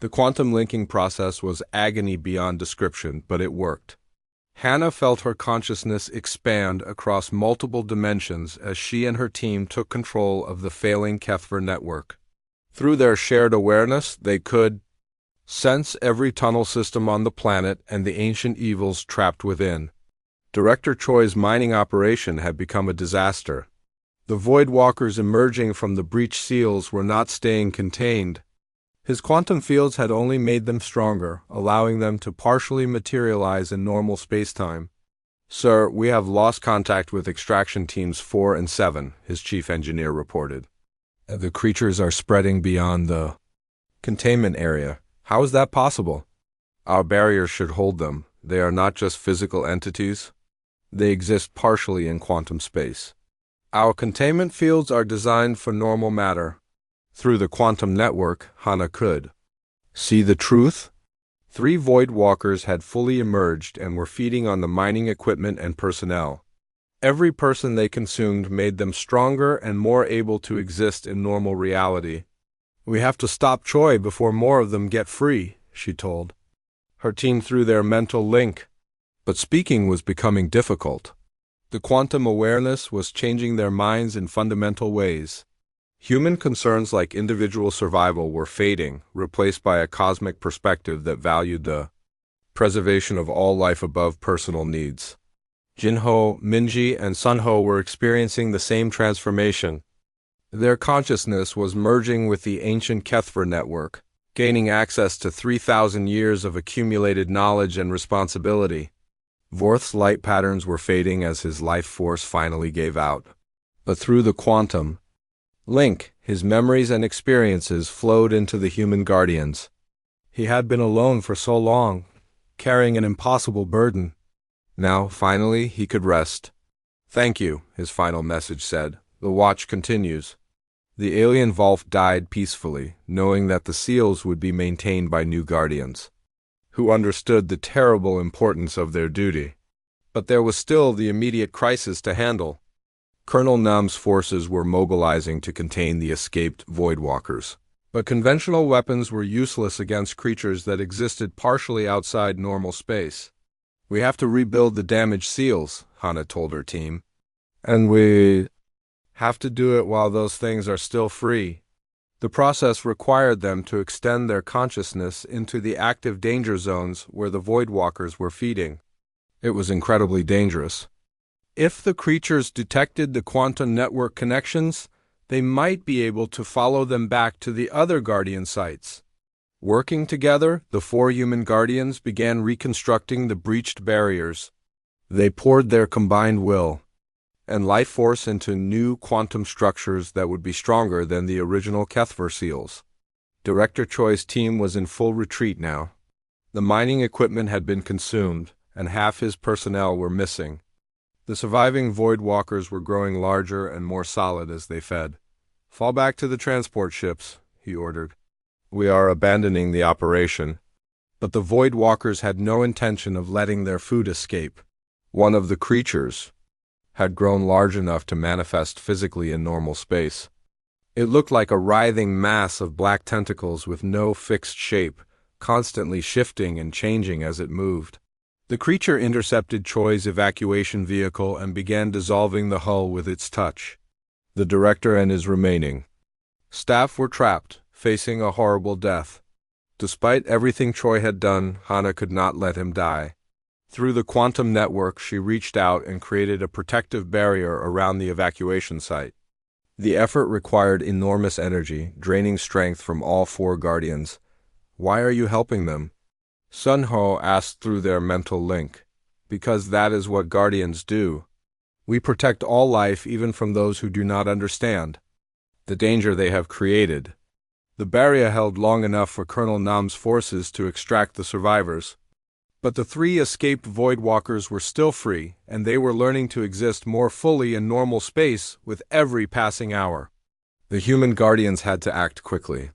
The quantum linking process was agony beyond description, but it worked. Hannah felt her consciousness expand across multiple dimensions as she and her team took control of the failing Kethver network. Through their shared awareness, they could sense every tunnel system on the planet and the ancient evils trapped within. Director Choi's mining operation had become a disaster. The Voidwalkers emerging from the breach seals were not staying contained. His quantum fields had only made them stronger, allowing them to partially materialize in normal spacetime. "Sir, we have lost contact with extraction teams 4 and 7, his chief engineer reported. The creatures are spreading beyond the containment area. How is that possible? Our barriers should hold them. They are not just physical entities. They exist partially in quantum space. Our containment fields are designed for normal matter." Through the quantum network, Hannah could see the truth. 3 Voidwalkers had fully emerged and were feeding on the mining equipment and personnel. Every person they consumed made them stronger and more able to exist in normal reality. "We have to stop Choi before more of them get free," she told her team through their mental link. But speaking was becoming difficult. The quantum awareness was changing their minds in fundamental ways. Human concerns like individual survival were fading, replaced by a cosmic perspective that valued the preservation of all life above personal needs. Jinho, Minji, and Sunho were experiencing the same transformation. Their consciousness was merging with the ancient Kethver network, gaining access to 3,000 years of accumulated knowledge and responsibility. Vorth's light patterns were fading as his life force finally gave out. But through the quantum link, his memories and experiences flowed into the human guardians. He had been alone for so long, carrying an impossible burden. Now, finally, he could rest. "Thank you," his final message said. "The watch continues." The alien Volf died peacefully, knowing that the seals would be maintained by new guardians, who understood the terrible importance of their duty. But there was still the immediate crisis to handle. Colonel Num's forces were mobilizing to contain the escaped Voidwalkers. But conventional weapons were useless against creatures that existed partially outside normal space. "We have to rebuild the damaged seals," Hannah told her team. "And we have to do it while those things are still free." The process required them to extend their consciousness into the active danger zones where the Voidwalkers were feeding. It was incredibly dangerous. If the creatures detected the quantum network connections, they might be able to follow them back to the other Guardian sites. Working together, the 4 human Guardians began reconstructing the breached barriers. They poured their combined will and life force into new quantum structures that would be stronger than the original Kethver seals. Director Choi's team was in full retreat now. The mining equipment had been consumed, and half his personnel were missing. The surviving Voidwalkers were growing larger and more solid as they fed. "Fall back to the transport ships," he ordered. "We are abandoning the operation." But the Voidwalkers had no intention of letting their food escape. One of the creatures had grown large enough to manifest physically in normal space. It looked like a writhing mass of black tentacles with no fixed shape, constantly shifting and changing as it moved. The creature intercepted Choi's evacuation vehicle and began dissolving the hull with its touch. The director and his remaining staff were trapped, facing a horrible death. Despite everything Choi had done, Hannah could not let him die. Through the quantum network, she reached out and created a protective barrier around the evacuation site. The effort required enormous energy, draining strength from all 4 guardians. "Why are you helping them?" Sunho asked through their mental link. "Because that is what guardians do. We protect all life, even from those who do not understand the danger they have created." The barrier held long enough for Colonel Nam's forces to extract the survivors. But the 3 escaped Voidwalkers were still free, and they were learning to exist more fully in normal space with every passing hour. The human guardians had to act quickly.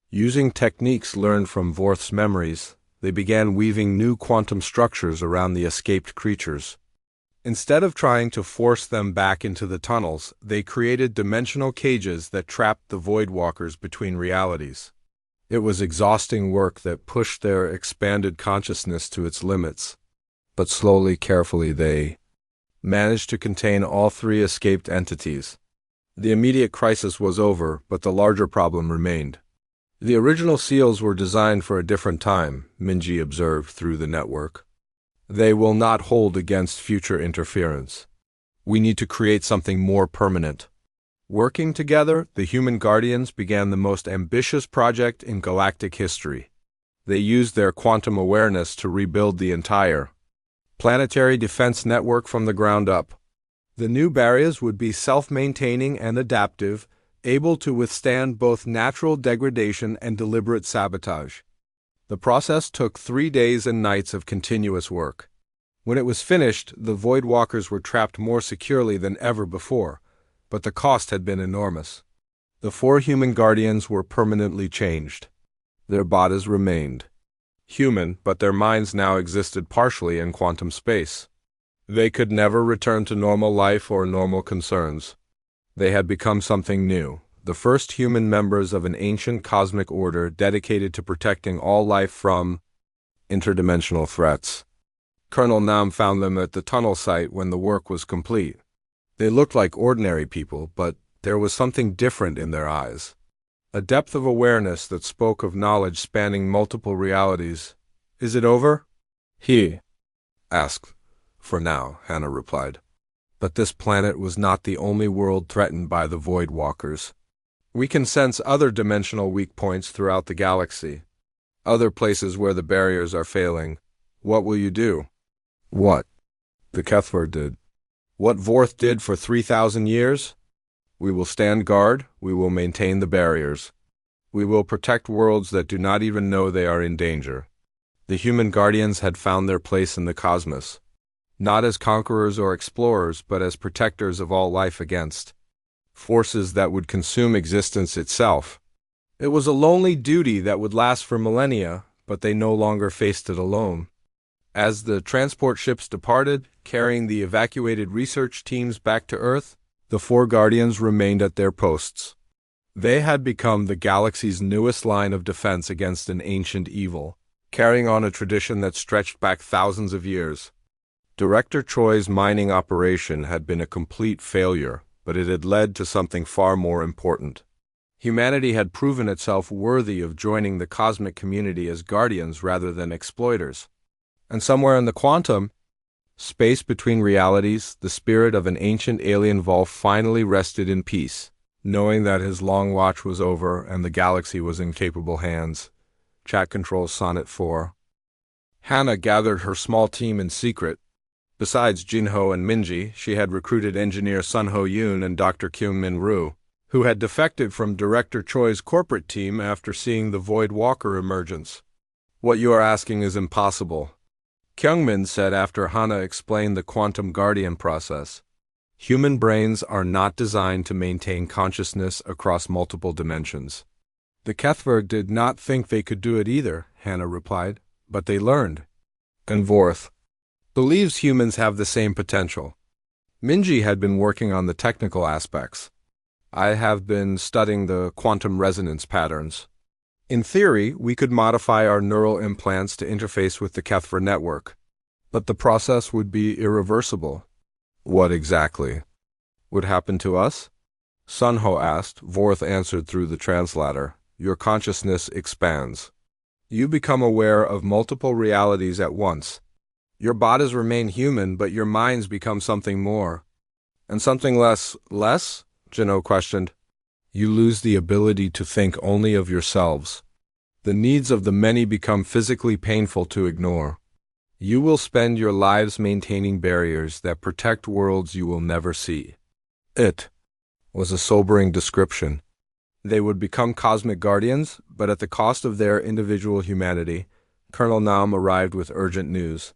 Using techniques learned from Vorth's memories, they began weaving new quantum structures around the escaped creatures. Instead of trying to force them back into the tunnels, they created dimensional cages that trapped the Voidwalkers between realities. It was exhausting work that pushed their expanded consciousness to its limits. But slowly, carefully, they managed to contain all three escaped entities. The immediate crisis was over, but the larger problem remained. The original seals were designed for a different time, Minji observed through the network. They will not hold against future interference. We need to create something more permanent. Working together, the human guardians began the most ambitious project in galactic history. They used their quantum awareness to rebuild the entire planetary defense network from the ground up. The new barriers would be self-maintaining and adaptive, able to withstand both natural degradation and deliberate sabotage. The process took 3 days and nights of continuous work. When it was finished, the Voidwalkers were trapped more securely than ever before, but the cost had been enormous. The 4 human guardians were permanently changed. Their bodies remained human, but their minds now existed partially in quantum space. They could never return to normal life or normal concerns. They had become something new, the first human members of an ancient cosmic order dedicated to protecting all life from interdimensional threats. Colonel Nam found them at the tunnel site when the work was complete. They looked like ordinary people, but there was something different in their eyes. A depth of awareness that spoke of knowledge spanning multiple realities. "Is it over?" he asked. "For now," Hannah replied. But this planet was not the only world threatened by the Voidwalkers. We can sense other dimensional weak points throughout the galaxy, other places where the barriers are failing. What will you do? What the Kethver did. What Vorth did for 3,000 years? We will stand guard, we will maintain the barriers. We will protect worlds that do not even know they are in danger. The human guardians had found their place in the cosmos, not as conquerors or explorers, but as protectors of all life against forces that would consume existence itself. It was a lonely duty that would last for millennia, but they no longer faced it alone. As the transport ships departed, carrying the evacuated research teams back to Earth, the 4 guardians remained at their posts. They had become the galaxy's newest line of defense against an ancient evil, carrying on a tradition that stretched back thousands of years. Director Choi's mining operation had been a complete failure, but it had led to something far more important. Humanity had proven itself worthy of joining the cosmic community as guardians rather than exploiters. And somewhere in the quantum space between realities, the spirit of an ancient alien Volf finally rested in peace, knowing that his long watch was over and the galaxy was in capable hands. Chat controls Sonnet 4. Hannah gathered her small team in secret. Besides Jinho and Minji, she had recruited engineer Sun Ho Yoon and Dr. Kyung Min Roo, who had defected from Director Choi's corporate team after seeing the Void Walker emergence. "What you are asking is impossible," Kyungmin said after Hana explained the quantum guardian process. "Human brains are not designed to maintain consciousness across multiple dimensions." "The Kethver did not think they could do it either," Hannah replied, "but they learned." And Vorth believes humans have the same potential. Minji had been working on the technical aspects. I have been studying the quantum resonance patterns. In theory, we could modify our neural implants to interface with the Kethver network, but the process would be irreversible. What exactly would happen to us? Sunho asked. Vorth answered through the translator. Your consciousness expands. You become aware of multiple realities at once. Your bodies remain human, but your minds become something more. And something less? Less? Jino questioned. You lose the ability to think only of yourselves. The needs of the many become physically painful to ignore. You will spend your lives maintaining barriers that protect worlds you will never see. It was a sobering description. They would become cosmic guardians, but at the cost of their individual humanity. Colonel Nam arrived with urgent news.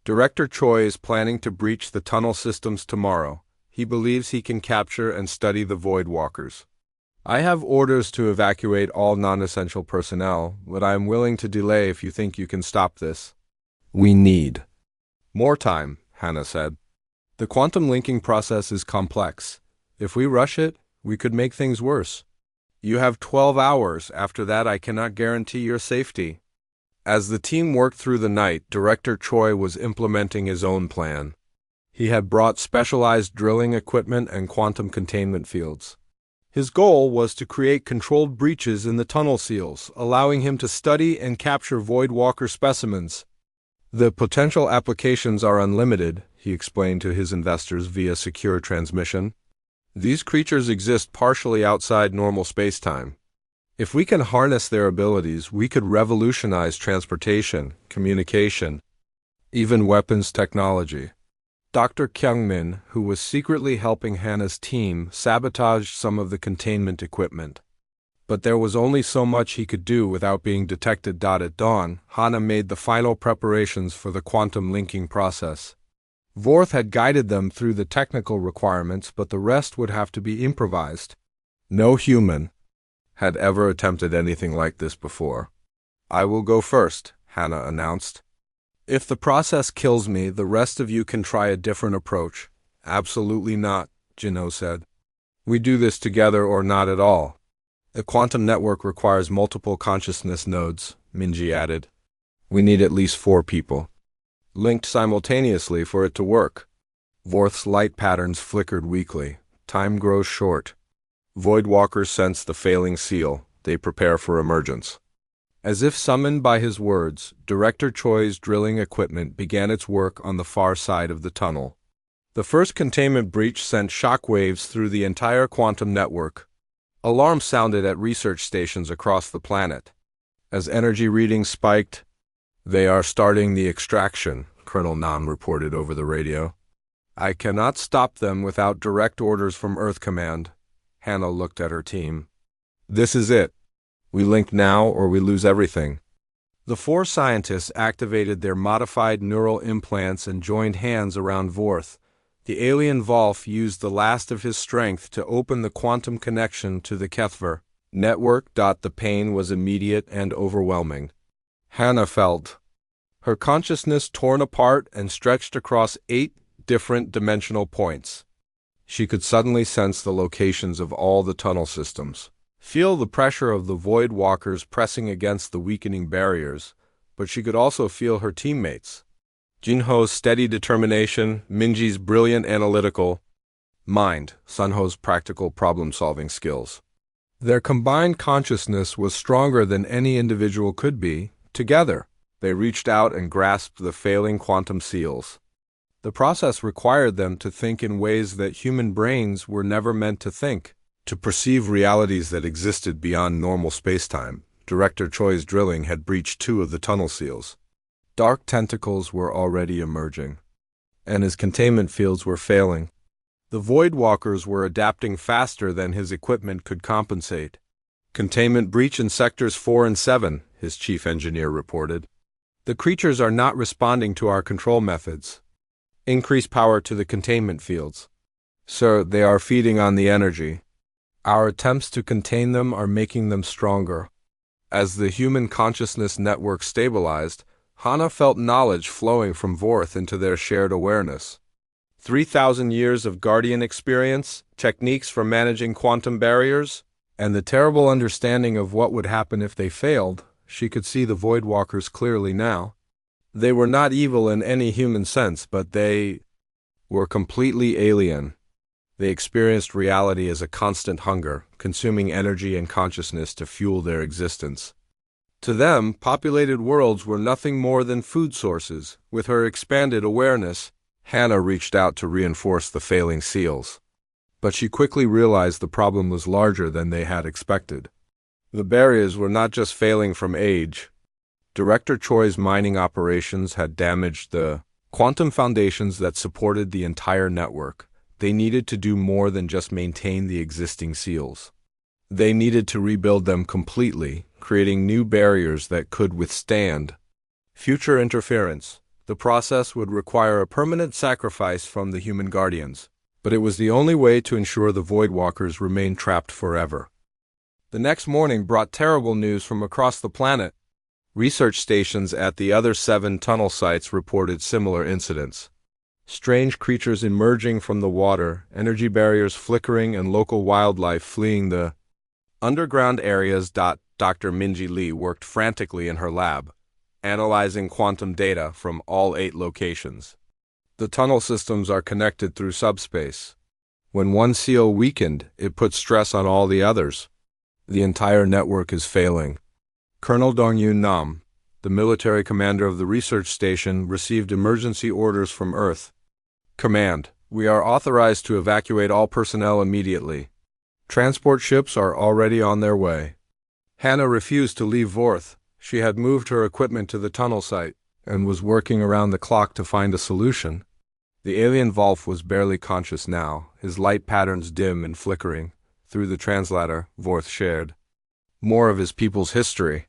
Director Choi is planning to breach the tunnel systems tomorrow. He believes he can capture and study the Void Walkers. I have orders to evacuate all non-essential personnel, but I am willing to delay if you think you can stop this. We need more time, Hannah said. The quantum linking process is complex. If we rush it, we could make things worse. You have 12 hours. After that, I cannot guarantee your safety. As the team worked through the night, Director Choi was implementing his own plan. He had brought specialized drilling equipment and quantum containment fields. His goal was to create controlled breaches in the tunnel seals, allowing him to study and capture Voidwalker specimens. The potential applications are unlimited, he explained to his investors via secure transmission. These creatures exist partially outside normal space-time. If we can harness their abilities, we could revolutionize transportation, communication, even weapons technology. Dr. Kyungmin, who was secretly helping Hannah's team, sabotaged some of the containment equipment. But there was only so much he could do without being detected. At dawn, Hannah made the final preparations for the quantum linking process. Vorth had guided them through the technical requirements, but the rest would have to be improvised. No human had ever attempted anything like this before. I will go first, Hannah announced. If the process kills me, the rest of you can try a different approach. Absolutely not, Jinho said. We do this together or not at all. A quantum network requires multiple consciousness nodes, Minji added. We need at least 4 people, linked simultaneously for it to work. Vorth's light patterns flickered weakly. Time grows short. Voidwalkers sense the failing seal. They prepare for emergence. As if summoned by his words, Director Choi's drilling equipment began its work on the far side of the tunnel. The first containment breach sent shockwaves through the entire quantum network. Alarms sounded at research stations across the planet. As energy readings spiked, "They are starting the extraction," Colonel Nam reported over the radio. "I cannot stop them without direct orders from Earth Command." Hannah looked at her team. "This is it. We link now or we lose everything." The 4 scientists activated their modified neural implants and joined hands around Vorth. The alien Volf used the last of his strength to open the quantum connection to the Kethver network. The pain was immediate and overwhelming. Hannah felt her consciousness torn apart and stretched across 8 different dimensional points. She could suddenly sense the locations of all the tunnel systems, feel the pressure of the Void Walkers pressing against the weakening barriers, but she could also feel her teammates. Jinho's steady determination, Minji's brilliant analytical mind, Sunho's practical problem-solving skills. Their combined consciousness was stronger than any individual could be. Together, they reached out and grasped the failing quantum seals. The process required them to think in ways that human brains were never meant to think, to perceive realities that existed beyond normal spacetime. Director Choi's drilling had breached 2 of the tunnel seals. Dark tentacles were already emerging, and his containment fields were failing. The Voidwalkers were adapting faster than his equipment could compensate. "Containment breach in sectors 4 and 7, his chief engineer reported. "The creatures are not responding to our control methods. Increase power to the containment fields." "Sir, they are feeding on the energy. Our attempts to contain them are making them stronger." As the human consciousness network stabilized, Hannah felt knowledge flowing from Vorth into their shared awareness. 3,000 years of Guardian experience, techniques for managing quantum barriers, and the terrible understanding of what would happen if they failed. She could see the Voidwalkers clearly now. They were not evil in any human sense, but they were completely alien. They experienced reality as a constant hunger, consuming energy and consciousness to fuel their existence. To them, populated worlds were nothing more than food sources. With her expanded awareness, Hannah reached out to reinforce the failing seals. But she quickly realized the problem was larger than they had expected. The barriers were not just failing from age. Director Choi's mining operations had damaged the quantum foundations that supported the entire network. They needed to do more than just maintain the existing seals. They needed to rebuild them completely, creating new barriers that could withstand future interference. The process would require a permanent sacrifice from the human guardians, but it was the only way to ensure the Voidwalkers remained trapped forever. The next morning brought terrible news from across the planet. Research stations at the other 7 tunnel sites reported similar incidents. Strange creatures emerging from the water, energy barriers flickering, and local wildlife fleeing the Underground areas. Dr. Minji Lee worked frantically in her lab, analyzing quantum data from all 8 locations. The tunnel systems are connected through subspace. When one seal weakened, it put stress on all the others. The entire network is failing. Colonel Dong-Yun Nam, the military commander of the research station, received emergency orders from Earth. Command, we are authorized to evacuate all personnel immediately. Transport ships are already on their way. Hannah refused to leave Vorth. She had moved her equipment to the tunnel site and was working around the clock to find a solution. The alien Volf was barely conscious now, his light patterns dim and flickering. Through the translator, Vorth shared more of his people's history.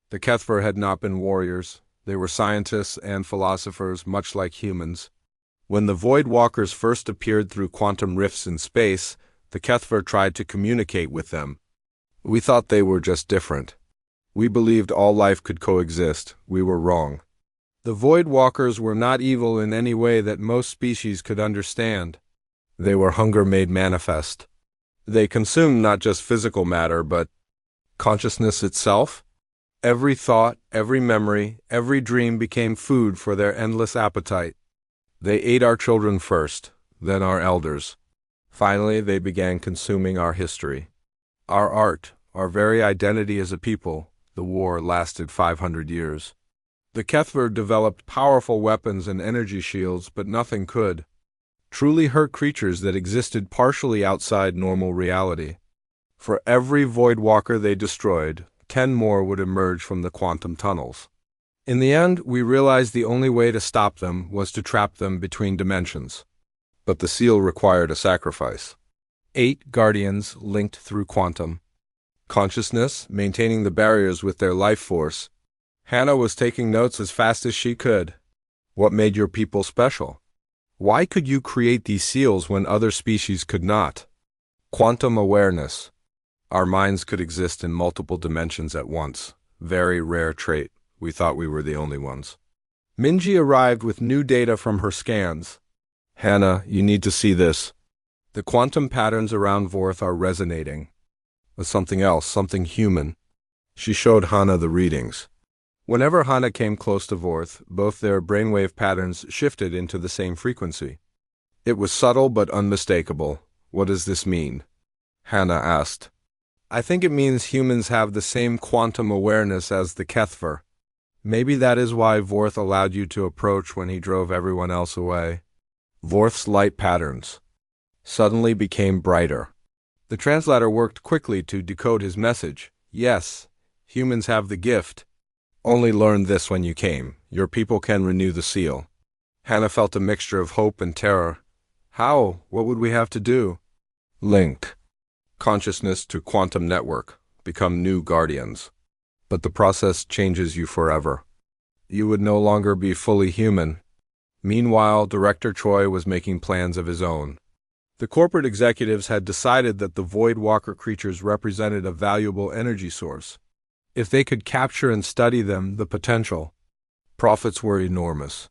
The Kethver had not been warriors. They were scientists and philosophers, much like humans. When the Void Walkers first appeared through quantum rifts in space, the Kethver tried to communicate with them. We thought they were just different. We believed all life could coexist. We were wrong. The Void Walkers were not evil in any way that most species could understand. They were hunger made manifest. They consumed not just physical matter, but consciousness itself. Every thought, every memory, every dream became food for their endless appetite. They ate our children first, then our elders. Finally, they began consuming our history. Our art, our very identity as a people. The war lasted 500 years. The Kethver developed powerful weapons and energy shields, but nothing could truly hurt creatures that existed partially outside normal reality. For every Void Walker they destroyed, 10 more would emerge from the quantum tunnels. In the end, we realized the only way to stop them was to trap them between dimensions. But the seal required a sacrifice. 8 guardians linked through quantum consciousness, maintaining the barriers with their life force. Hannah was taking notes as fast as she could. What made your people special? Why could you create these seals when other species could not? Quantum awareness. Our minds could exist in multiple dimensions at once. Very rare trait. We thought we were the only ones. Minji arrived with new data from her scans. Hannah, you need to see this. The quantum patterns around Vorth are resonating with something else, something human. She showed Hannah the readings. Whenever Hannah came close to Vorth, both their brainwave patterns shifted into the same frequency. It was subtle but unmistakable. What does this mean? Hannah asked. I think it means humans have the same quantum awareness as the Kethver. Maybe that is why Vorth allowed you to approach when he drove everyone else away. Vorth's light patterns suddenly became brighter. The translator worked quickly to decode his message. Yes, humans have the gift. Only learned this when you came. Your people can renew the seal. Hannah felt a mixture of hope and terror. How? What would we have to do? Link consciousness to quantum network. Become new guardians. But the process changes you forever. You would no longer be fully human. Meanwhile, Director Choi was making plans of his own. The corporate executives had decided that the Void Walker creatures represented a valuable energy source. If they could capture and study them, the potential profits were enormous.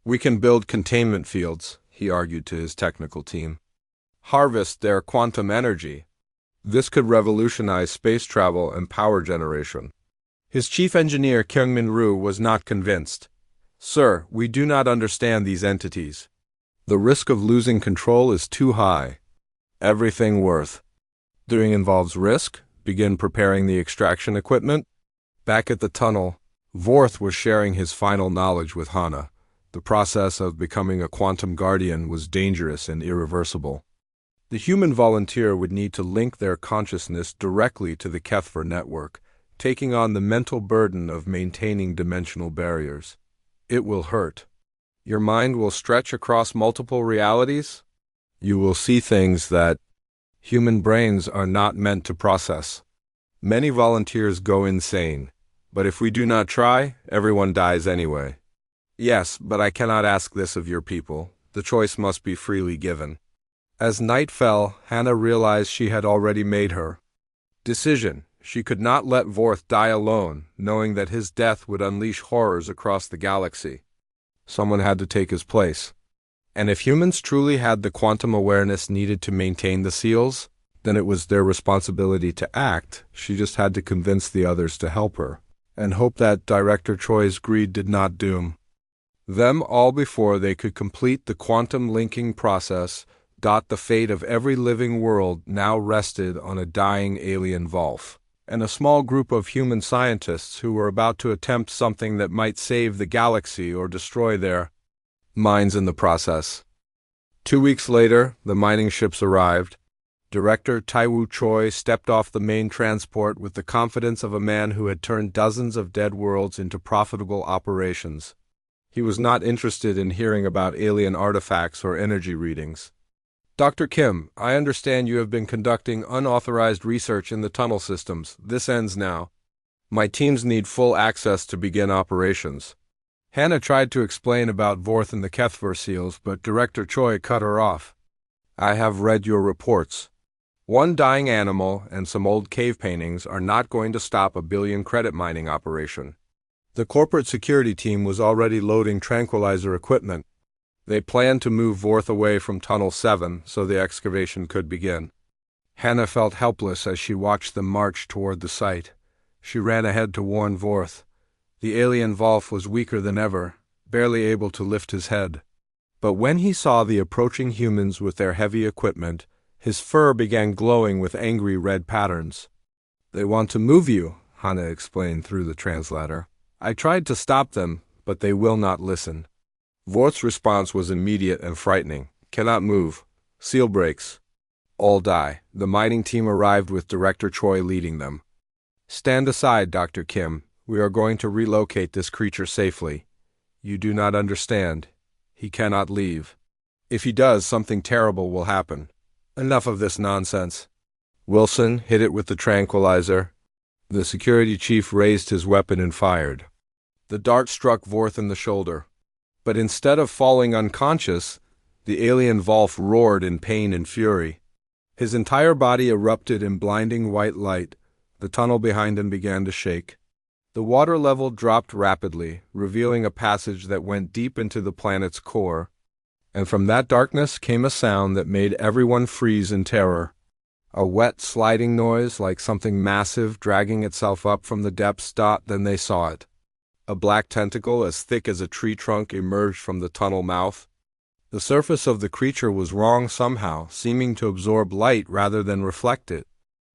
We can build containment fields, he argued to his technical team. Harvest their quantum energy. This could revolutionize space travel and power generation. His chief engineer, Kyungmin Roo, was not convinced. Sir, we do not understand these entities. The risk of losing control is too high. Everything worth doing involves risk. Begin preparing the extraction equipment. Back at the tunnel, Vorth was sharing his final knowledge with Hannah. The process of becoming a quantum guardian was dangerous and irreversible. The human volunteer would need to link their consciousness directly to the Kethver network, taking on the mental burden of maintaining dimensional barriers. It will hurt. Your mind will stretch across multiple realities. You will see things that human brains are not meant to process. Many volunteers go insane, but if we do not try, everyone dies anyway. Yes, but I cannot ask this of your people. The choice must be freely given. As night fell, Hannah realized she had already made her decision. She could not let Vorth die alone, knowing that his death would unleash horrors across the galaxy. Someone had to take his place. And if humans truly had the quantum awareness needed to maintain the seals, then it was their responsibility to act. She just had to convince the others to help her, and hope that Director Choi's greed did not doom them all before they could complete the quantum linking process. The fate of every living world now rested on a dying alien Volf, and a small group of human scientists who were about to attempt something that might save the galaxy or destroy their minds in the process. 2 weeks later, the mining ships arrived. Director Taiwu Choi stepped off the main transport with the confidence of a man who had turned dozens of dead worlds into profitable operations. He was not interested in hearing about alien artifacts or energy readings. Dr. Kim, I understand you have been conducting unauthorized research in the tunnel systems. This ends now. My teams need full access to begin operations. Hannah tried to explain about Vorth and the Kethver seals, but Director Choi cut her off. I have read your reports. One dying animal and some old cave paintings are not going to stop a billion credit mining operation. The corporate security team was already loading tranquilizer equipment. They planned to move Vorth away from Tunnel 7 so the excavation could begin. Hannah felt helpless as she watched them march toward the site. She ran ahead to warn Vorth. The alien Volf was weaker than ever, barely able to lift his head. But when he saw the approaching humans with their heavy equipment, his fur began glowing with angry red patterns. They want to move you, Hannah explained through the translator. I tried to stop them, but they will not listen. Vorth's response was immediate and frightening. Cannot move. Seal breaks. All die. The mining team arrived with Director Choi leading them. Stand aside, Dr. Kim. We are going to relocate this creature safely. You do not understand. He cannot leave. If he does, something terrible will happen. Enough of this nonsense. Wilson, hit it with the tranquilizer. The security chief raised his weapon and fired. The dart struck Vorth in the shoulder. But instead of falling unconscious, the alien Volf roared in pain and fury. His entire body erupted in blinding white light. The tunnel behind him began to shake. The water level dropped rapidly, revealing a passage that went deep into the planet's core. And from that darkness came a sound that made everyone freeze in terror. A wet, sliding noise like something massive dragging itself up from the depths. Then they saw it. A black tentacle as thick as a tree trunk emerged from the tunnel mouth. The surface of the creature was wrong somehow, seeming to absorb light rather than reflect it.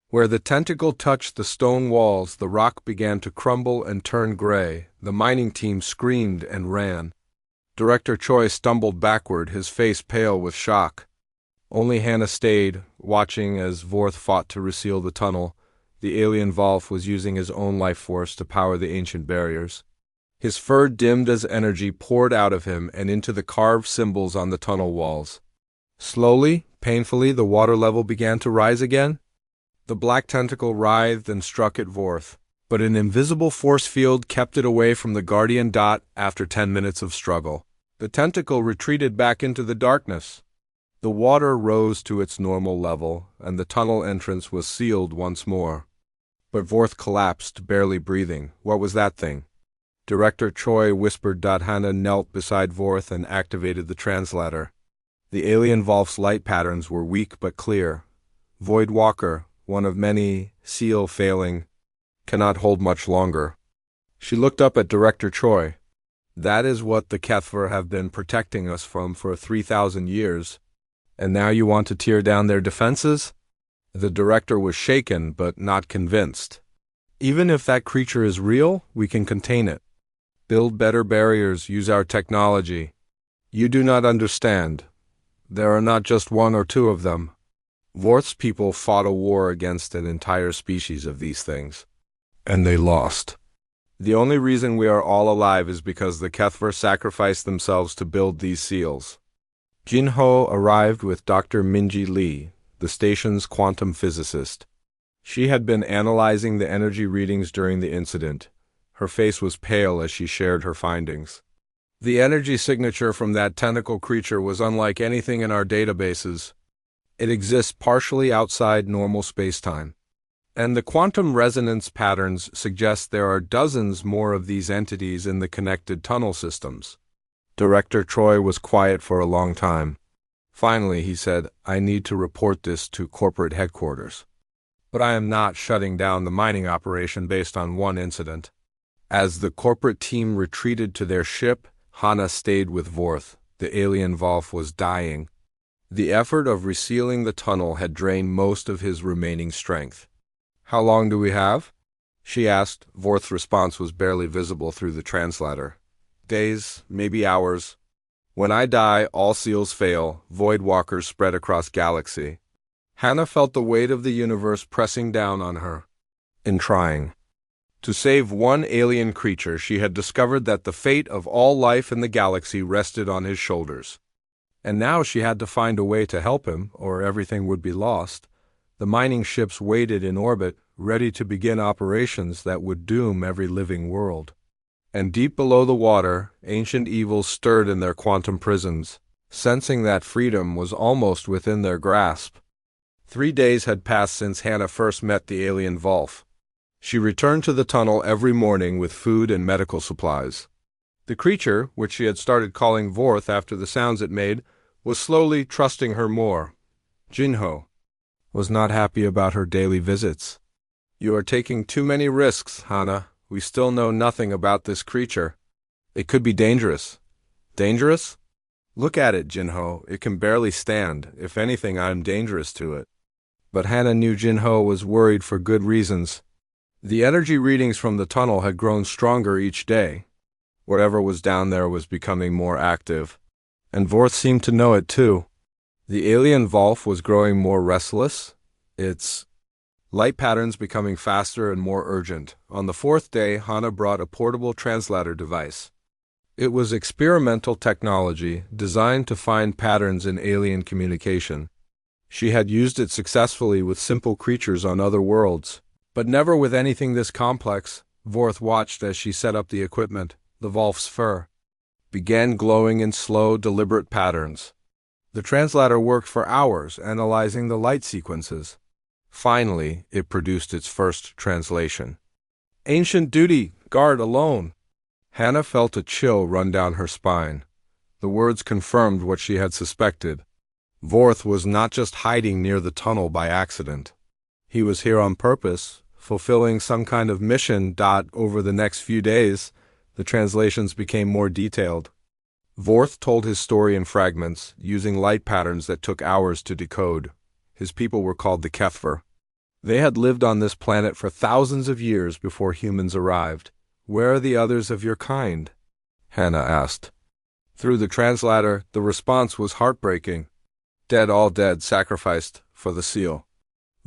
Where the tentacle touched the stone walls, the rock began to crumble and turn gray. The mining team screamed and ran. Director Choi stumbled backward, his face pale with shock. Only Hannah stayed, watching as Vorth fought to reseal the tunnel. The alien Volf was using his own life force to power the ancient barriers. His fur dimmed as energy poured out of him and into the carved symbols on the tunnel walls. Slowly, painfully, the water level began to rise again. The black tentacle writhed and struck at Vorth, but an invisible force field kept it away from the Guardian. After 10 minutes of struggle, the tentacle retreated back into the darkness. The water rose to its normal level, and the tunnel entrance was sealed once more. But Vorth collapsed, barely breathing. What was that thing? Director Choi whispered. Hannah knelt beside Vorth and activated the translator. The alien Volf's light patterns were weak but clear. Void Walker, one of many, seal failing, cannot hold much longer. She looked up at Director Choi. That is what the Kethver have been protecting us from for 3,000 years. And now you want to tear down their defenses? The director was shaken but not convinced. Even if that creature is real, we can contain it. Build better barriers, use our technology. You do not understand. There are not just one or two of them. Vorth's people fought a war against an entire species of these things. And they lost. The only reason we are all alive is because the Kethver sacrificed themselves to build these seals. Jinho arrived with Dr. Minji Lee, the station's quantum physicist. She had been analyzing the energy readings during the incident. Her face was pale as she shared her findings. The energy signature from that tentacle creature was unlike anything in our databases. It exists partially outside normal spacetime. And the quantum resonance patterns suggest there are dozens more of these entities in the connected tunnel systems. Director Choi was quiet for a long time. Finally, he said, I need to report this to corporate headquarters. But I am not shutting down the mining operation based on one incident. As the corporate team retreated to their ship, Hana stayed with Vorth. The alien Volf was dying. The effort of resealing the tunnel had drained most of his remaining strength. How long do we have? She asked. Vorth's response was barely visible through the translator. Days, maybe hours. When I die, all seals fail, void walkers spread across galaxy. Hana felt the weight of the universe pressing down on her. In trying to save one alien creature, she had discovered that the fate of all life in the galaxy rested on his shoulders. And now she had to find a way to help him, or everything would be lost. The mining ships waited in orbit, ready to begin operations that would doom every living world. And deep below the water, ancient evils stirred in their quantum prisons, sensing that freedom was almost within their grasp. 3 days had passed since Hana first met the alien Volf. She returned to the tunnel every morning with food and medical supplies. The creature, which she had started calling Vorth after the sounds it made, was slowly trusting her more. Jinho was not happy about her daily visits. You are taking too many risks, Hana. We still know nothing about this creature. It could be dangerous. Dangerous? Look at it, Jinho. It can barely stand. If anything, I'm dangerous to it. But Hana knew Jinho was worried for good reasons. The energy readings from the tunnel had grown stronger each day. Whatever was down there was becoming more active. And Vorth seemed to know it too. The alien Volf was growing more restless, its light patterns becoming faster and more urgent. On the 4th day, Hana brought a portable translator device. It was experimental technology designed to find patterns in alien communication. She had used it successfully with simple creatures on other worlds, but never with anything this complex. Vorth watched as she set up the equipment. The Volf's fur began glowing in slow, deliberate patterns. The translator worked for hours, analyzing the light sequences. Finally, it produced its first translation. Ancient duty, guard alone. Hana felt a chill run down her spine. The words confirmed what she had suspected. Vorth was not just hiding near the tunnel by accident. He was here on purpose, fulfilling some kind of mission. Over the next few days, the translations became more detailed. Vorth told his story in fragments, using light patterns that took hours to decode. His people were called the Kethver. They had lived on this planet for thousands of years before humans arrived. Where are the others of your kind? Hana asked. Through the translator, the response was heartbreaking. Dead, all dead, sacrificed for the seal.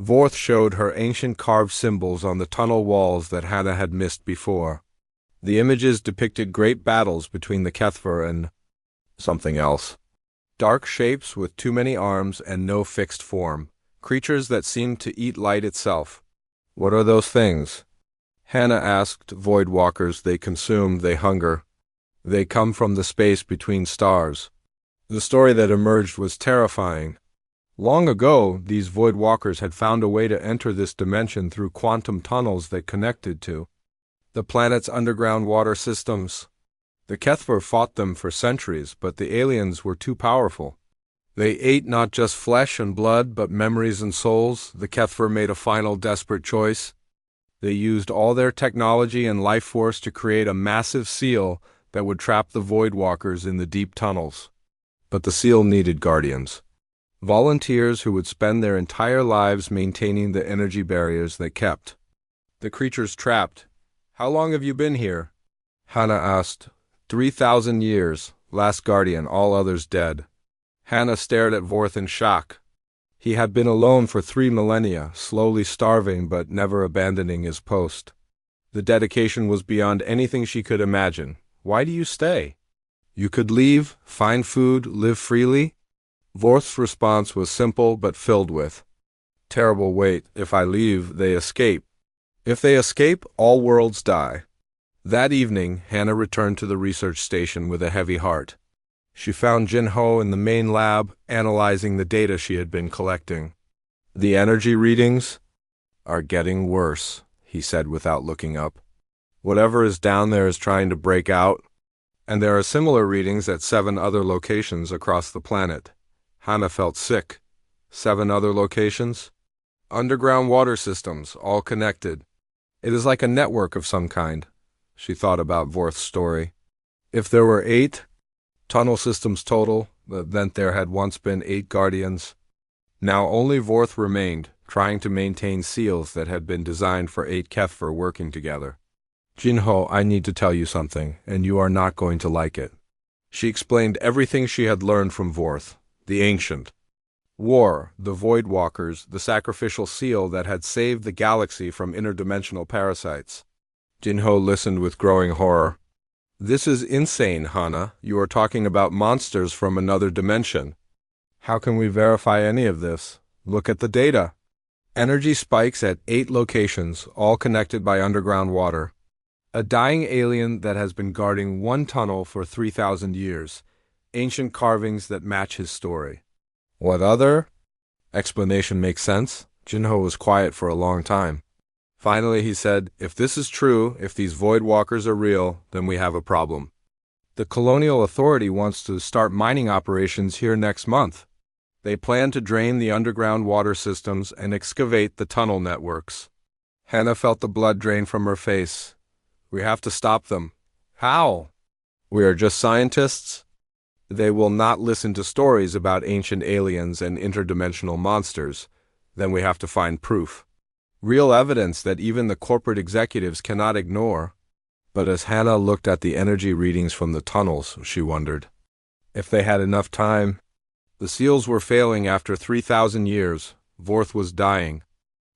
Vorth showed her ancient carved symbols on the tunnel walls that Hana had missed before. The images depicted great battles between the Kethver and something else. Dark shapes with too many arms and no fixed form. Creatures that seemed to eat light itself. What are those things? Hana asked. Void walkers, they consume, they hunger. They come from the space between stars. The story that emerged was terrifying. Long ago, these void walkers had found a way to enter this dimension through quantum tunnels that connected to the planet's underground water systems. The Kethver fought them for centuries, but the aliens were too powerful. They ate not just flesh and blood, but memories and souls. The Kethver made a final desperate choice. They used all their technology and life force to create a massive seal that would trap the void walkers in the deep tunnels. But the seal needed guardians. Volunteers who would spend their entire lives maintaining the energy barriers they kept the creatures trapped. How long have you been here? Hana asked. 3,000 years. Last guardian, all others dead. Hana stared at Vorth in shock. He had been alone for 3 millennia, slowly starving but never abandoning his post. The dedication was beyond anything she could imagine. Why do you stay? You could leave, find food, live freely? Vorth's response was simple but filled with terrible weight. If I leave, they escape. If they escape, all worlds die. That evening, Hana returned to the research station with a heavy heart. She found Jinho in the main lab, analyzing the data she had been collecting. The energy readings are getting worse, he said without looking up. Whatever is down there is trying to break out, and there are similar readings at 7 other locations across the planet. Hannah felt sick. 7 other locations? Underground water systems, all connected. It is like a network of some kind. She thought about Vorth's story. If there were 8 tunnel systems total, then there had once been 8 guardians. Now only Vorth remained, trying to maintain seals that had been designed for 8 Kefir working together. Jinho, I need to tell you something, and you are not going to like it. She explained everything she had learned from Vorth, the Ancient. War, the Void Walkers, the sacrificial seal that had saved the galaxy from interdimensional parasites. Jinho listened with growing horror. This is insane, Hana. You are talking about monsters from another dimension. How can we verify any of this? Look at the data. Energy spikes at 8 locations, all connected by underground water. A dying alien that has been guarding one tunnel for 3,000 years. Ancient carvings that match his story. What other explanation makes sense? Jinho was quiet for a long time. Finally he said, if this is true, if these void walkers are real, then we have a problem. The Colonial Authority wants to start mining operations here next month. They plan to drain the underground water systems and excavate the tunnel networks. Hannah felt the blood drain from her face. We have to stop them. How? We are just scientists. They will not listen to stories about ancient aliens and interdimensional monsters. Then we have to find proof. Real evidence that even the corporate executives cannot ignore. But as Hannah looked at the energy readings from the tunnels, she wondered if they had enough time. The seals were failing after 3,000 years. Vorth was dying.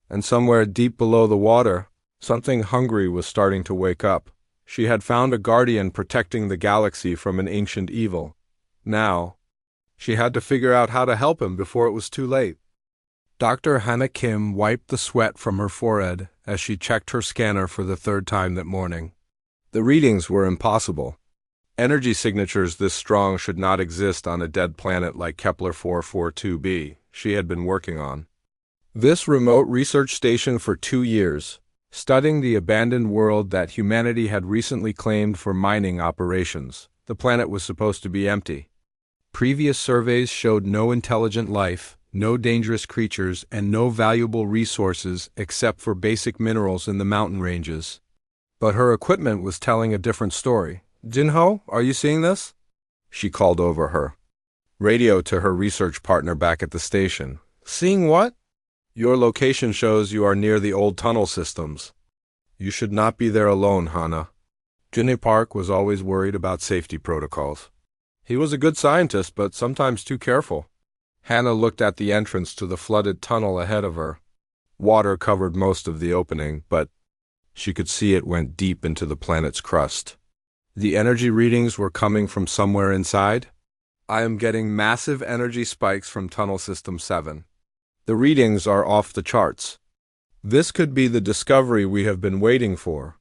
And somewhere deep below the water, something hungry was starting to wake up. She had found a guardian protecting the galaxy from an ancient evil. Now, she had to figure out how to help him before it was too late. Dr. Hannah Kim wiped the sweat from her forehead as she checked her scanner for the 3rd time that morning. The readings were impossible. Energy signatures this strong should not exist on a dead planet like Kepler 442b she had been working on. This remote research station for 2 years, studying the abandoned world that humanity had recently claimed for mining operations. The planet was supposed to be empty. Previous surveys showed no intelligent life, no dangerous creatures, and no valuable resources except for basic minerals in the mountain ranges. But her equipment was telling a different story. Jinho, are you seeing this? She called over her radio to her research partner back at the station. Seeing what? Your location shows you are near the old tunnel systems. You should not be there alone, Hana. Jinny Park was always worried about safety protocols. He was a good scientist, but sometimes too careful. Hannah looked at the entrance to the flooded tunnel ahead of her. Water covered most of the opening, but she could see it went deep into the planet's crust. The energy readings were coming from somewhere inside. I am getting massive energy spikes from Tunnel System 7. The readings are off the charts. This could be the discovery we have been waiting for.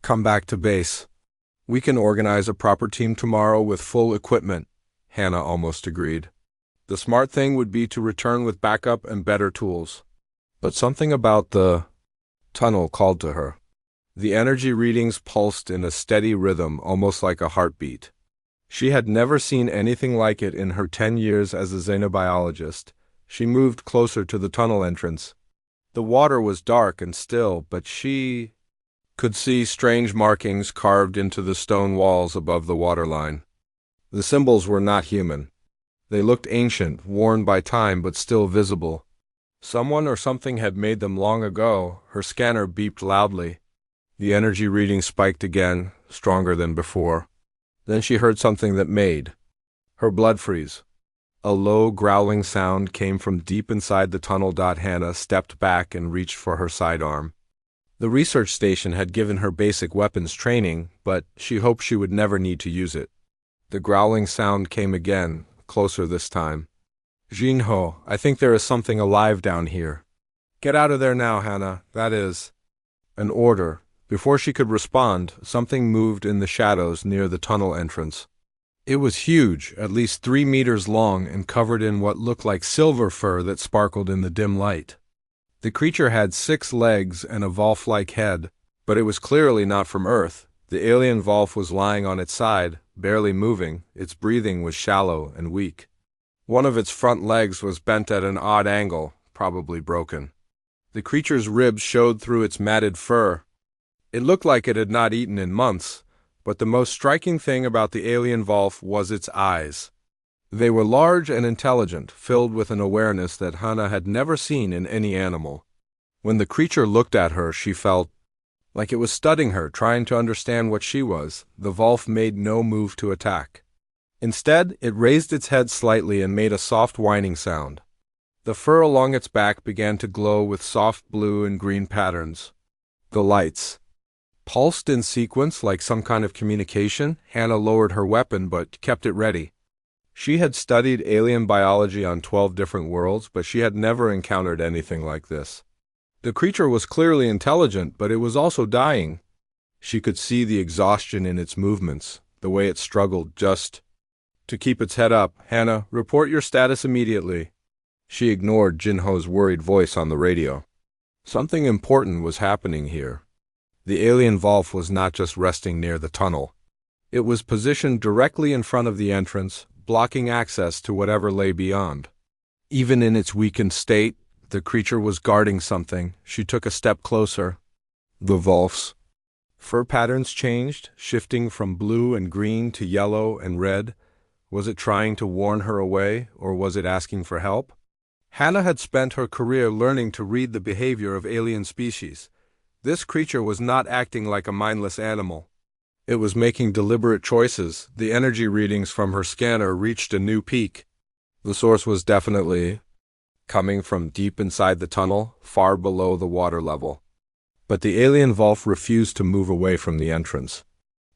Come back to base. We can organize a proper team tomorrow with full equipment, Hannah almost agreed. The smart thing would be to return with backup and better tools. But something about the tunnel called to her. The energy readings pulsed in a steady rhythm, almost like a heartbeat. She had never seen anything like it in her 10 years as a xenobiologist. She moved closer to the tunnel entrance. The water was dark and still, but she could see strange markings carved into the stone walls above the waterline. The symbols were not human. They looked ancient, worn by time, but still visible. Someone or something had made them long ago. Her scanner beeped loudly. The energy reading spiked again, stronger than before. Then she heard something that made her blood freeze. A low, growling sound came from deep inside the tunnel. Hannah stepped back and reached for her sidearm. The research station had given her basic weapons training, but she hoped she would never need to use it. The growling sound came again, closer this time. Jinho, I think there is something alive down here. Get out of there now, Hannah. That is an order. Before she could respond, something moved in the shadows near the tunnel entrance. It was huge, at least 3 meters long and covered in what looked like silver fur that sparkled in the dim light. The creature had 6 legs and a Volf-like head, but it was clearly not from Earth. The alien Volf was lying on its side, barely moving. Its breathing was shallow and weak. One of its front legs was bent at an odd angle, probably broken. The creature's ribs showed through its matted fur. It looked like it had not eaten in months, but the most striking thing about the alien Volf was its eyes. They were large and intelligent, filled with an awareness that Hannah had never seen in any animal. When the creature looked at her, she felt like it was studying her, trying to understand what she was. The Volf made no move to attack. Instead, it raised its head slightly and made a soft whining sound. The fur along its back began to glow with soft blue and green patterns. The lights pulsed in sequence like some kind of communication. Hannah lowered her weapon but kept it ready. She had studied alien biology on 12 different worlds, but she had never encountered anything like this. The creature was clearly intelligent, but it was also dying. She could see the exhaustion in its movements, the way it struggled just to keep its head up. "Hannah, report your status immediately." She ignored Jinho's worried voice on the radio. Something important was happening here. The alien Volf was not just resting near the tunnel. It was positioned directly in front of the entrance, blocking access to whatever lay beyond. Even in its weakened state, the creature was guarding something. She took a step closer. The Volf's fur patterns changed, shifting from blue and green to yellow and red. Was it trying to warn her away, or was it asking for help? Hannah had spent her career learning to read the behavior of alien species. This creature was not acting like a mindless animal. It was making deliberate choices. The energy readings from her scanner reached a new peak. The source was definitely coming from deep inside the tunnel, far below the water level. But the alien Volf refused to move away from the entrance.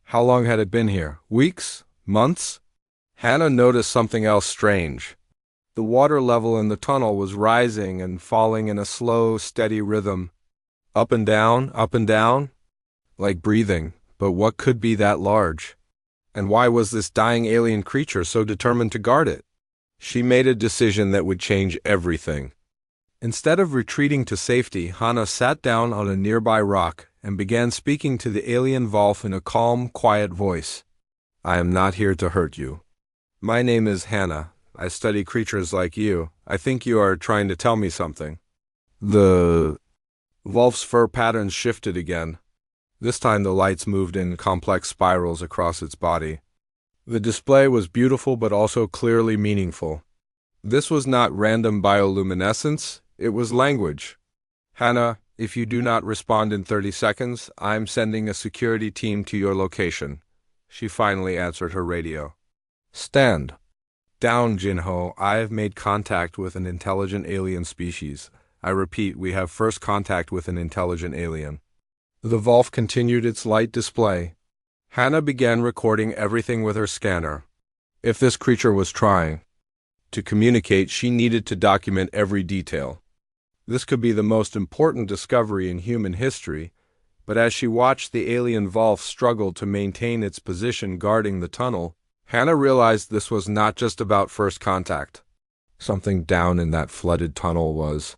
How long had it been here? Weeks? Months? Hannah noticed something else strange. The water level in the tunnel was rising and falling in a slow, steady rhythm. Up and down, like breathing. But what could be that large? And why was this dying alien creature so determined to guard it? She made a decision that would change everything. Instead of retreating to safety, Hannah sat down on a nearby rock and began speaking to the alien Volf in a calm, quiet voice. "I am not here to hurt you. My name is Hannah. I study creatures like you. I think you are trying to tell me something." The Volf's fur patterns shifted again. This time the lights moved in complex spirals across its body. The display was beautiful but also clearly meaningful. This was not random bioluminescence, it was language. "Hannah, if you do not respond in 30 seconds, I'm sending a security team to your location." She finally answered her radio. "Stand down, Jinho. I have made contact with an intelligent alien species. I repeat, we have first contact with an intelligent alien." The Volf continued its light display. Hannah began recording everything with her scanner. If this creature was trying to communicate, she needed to document every detail. This could be the most important discovery in human history, but as she watched the alien Volf struggle to maintain its position guarding the tunnel, Hannah realized this was not just about first contact. Something down in that flooded tunnel was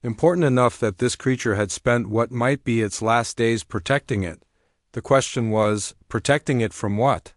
important enough that this creature had spent what might be its last days protecting it. The question was, protecting it from what?